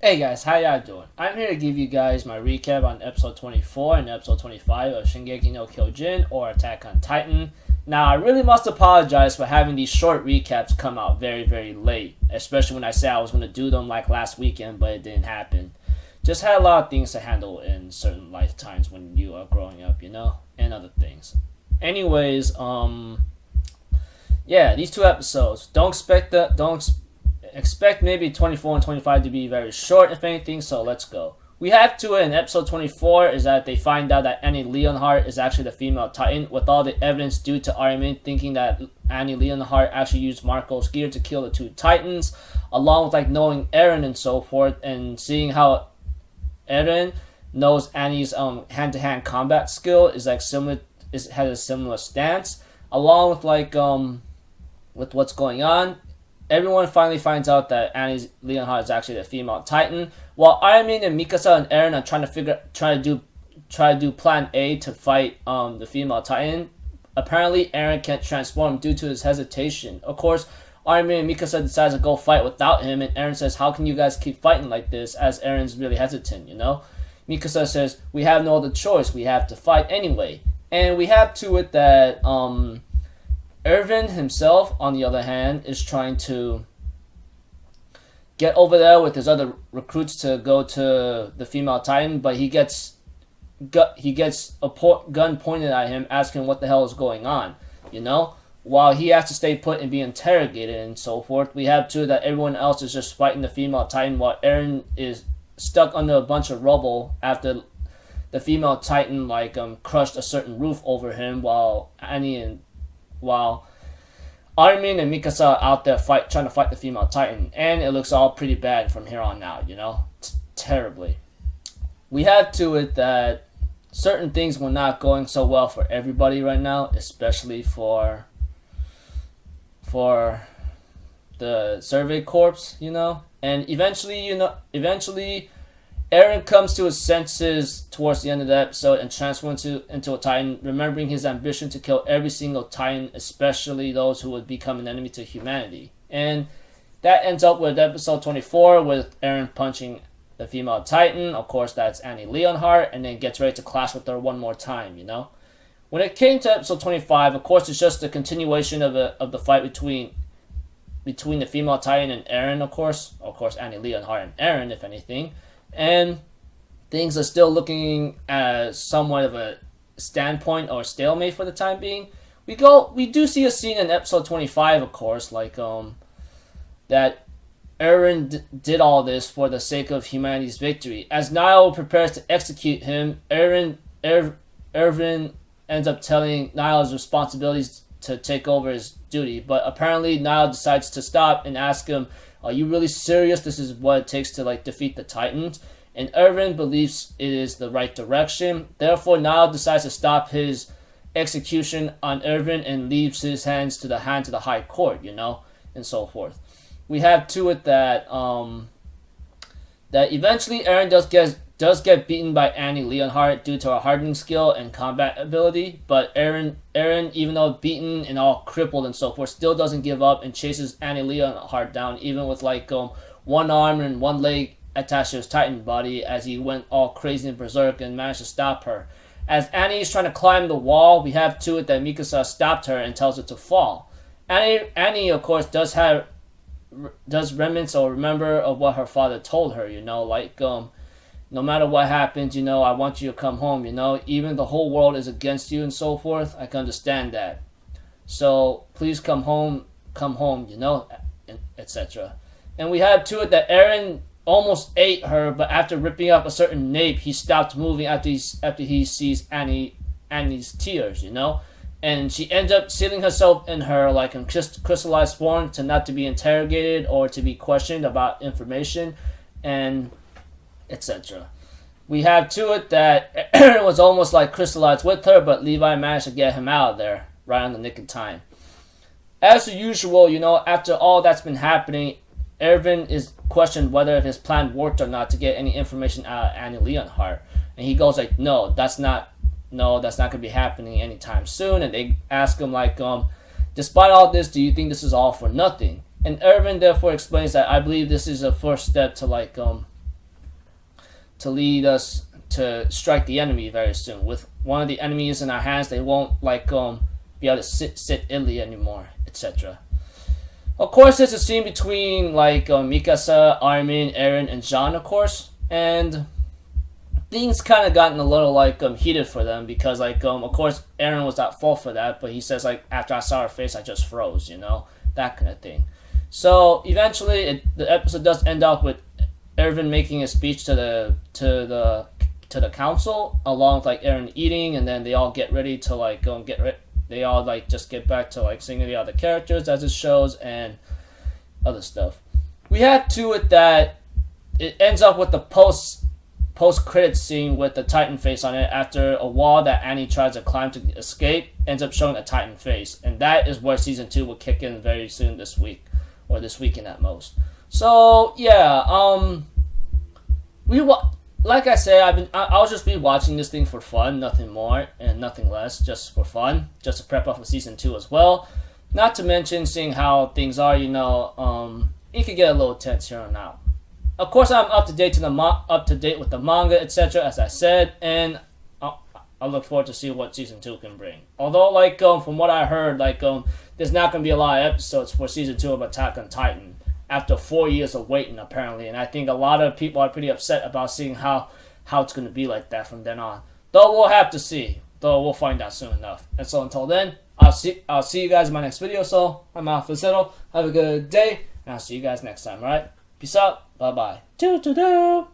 Hey guys, how y'all doing? I'm here to give you guys my recap on episode 24 and episode 25 of Shingeki no Kyojin, or Attack on Titan. Now, I really must apologize for having these short recaps come out very, very late, especially when I said I was going to do them like last weekend, but it didn't happen. Just had a lot of things to handle in certain lifetimes when you are growing up, and other things. Anyways, yeah, these two episodes, don't expect maybe 24 and 25 to be very short, if anything, so let's go. We have to in episode 24 is that they find out that Annie Leonhardt is actually the female Titan, with all the evidence due to Armin thinking that Annie Leonhardt actually used Marco's gear to kill the two Titans, along with knowing Eren and so forth, and seeing how Eren knows Annie's hand-to-hand combat skill is similar, has a similar stance, along with with what's going on. Everyone finally finds out that Annie Leonhardt is actually the female Titan, while Armin and Mikasa and Eren are trying to do Plan A to fight the female Titan. Apparently, Eren can't transform due to his hesitation. Of course, Armin and Mikasa decides to go fight without him, and Eren says, "How can you guys keep fighting like this?" As Eren's really hesitant, Mikasa says, "We have no other choice. We have to fight anyway." And we have to it that Irvin himself, on the other hand, is trying to get over there with his other recruits to go to the female Titan, but he gets a gun pointed at him, asking what the hell is going on, While he has to stay put and be interrogated and so forth, we have too that everyone else is just fighting the female Titan, while Eren is stuck under a bunch of rubble after the female Titan crushed a certain roof over him, while Armin and Mikasa are out there trying to fight the female Titan, and it looks all pretty bad from here on out, terribly. We have to it that certain things were not going so well for everybody right now, especially for the Survey Corps, and eventually Eren comes to his senses towards the end of the episode and transforms into a Titan, remembering his ambition to kill every single Titan, especially those who would become an enemy to humanity. And that ends up with episode 24, with Eren punching the female Titan. Of course, that's Annie Leonhardt, and then gets ready to clash with her one more time, When it came to episode 25, of course, it's just a continuation of the fight between the female Titan and Eren, of course, Annie Leonhardt and Eren, if anything. And things are still looking as somewhat of a standpoint or stalemate for the time being. We do see a scene in episode 25, of course, that Eren did all this for the sake of humanity's victory. As Niall prepares to execute him, Erwin ends up telling Niall his responsibilities to take over his duty, but apparently Niall decides to stop and ask him, "Are you really serious? This is what it takes to defeat the Titans?" And Irvin believes it is the right direction. Therefore, Niall decides to stop his execution on Irvin and leaves his hands to the High Court, and so forth. We have to it that eventually Eren does get beaten by Annie Leonhardt due to her hardening skill and combat ability, but Eren, even though beaten and all crippled and so forth, still doesn't give up and chases Annie Leonhardt down, even with one arm and one leg attached to his Titan body, as he went all crazy and berserk and managed to stop her. As Annie is trying to climb the wall, we have to it that Mikasa stopped her and tells her to fall. Annie, of course, does remnants or remember of what her father told her, no matter what happens, I want you to come home, even the whole world is against you and so forth. I can understand that. So please come home, etc. And we have to it that Eren almost ate her, but after ripping up a certain nape, he stopped moving after he sees Annie's tears, And she ends up sealing herself in her in crystallized form to not to be interrogated or to be questioned about information, and etc. We have to it that Eren was almost crystallized with her, but Levi managed to get him out of there right on the nick of time. As usual, after all that's been happening, Erwin is questioned whether his plan worked or not to get any information out of Annie Leonhardt. And he goes no, that's not going to be happening anytime soon. And they ask him despite all this, do you think this is all for nothing? And Erwin therefore explains that I believe this is a first step to to lead us to strike the enemy very soon. With one of the enemies in our hands, they won't like be able to sit idly anymore, etc. Of course, there's a scene between like Mikasa, Armin, Eren, and Jean, of course, and things kind of gotten a little like heated for them because like of course Eren was at fault for that, but he says like after I saw her face, I just froze, you know, that kind of thing. So eventually, the episode does end up with Erwin making a speech to the council, along with like Eren eating, and then they all get ready to like go and they all like just get back to like singing the other characters as it shows and other stuff. We have to it that it ends up with the post credit scene with the Titan face on it after a wall that Annie tries to climb to escape ends up showing a Titan face, and that is where season 2 will kick in very soon this week or this weekend at most. So yeah, like I said, I'll just be watching this thing for fun, nothing more and nothing less, just for fun, just to prep up for season 2 as well. Not to mention seeing how things are, you know, it could get a little tense here on out. Of course, I'm up to date with the manga, etc. As I said, and I look forward to see what season 2 can bring. Although, like from what I heard, like there's not going to be a lot of episodes for season 2 of Attack on Titan after 4 years of waiting, apparently. And I think a lot of people are pretty upset about seeing how it's going to be like that from then on. Though we'll have to see. Though we'll find out soon enough. And so until then, I'll see you guys in my next video. So I'm out for Settle. Have a good day, and I'll see you guys next time. All right, peace out. Bye bye. Doo doo doo.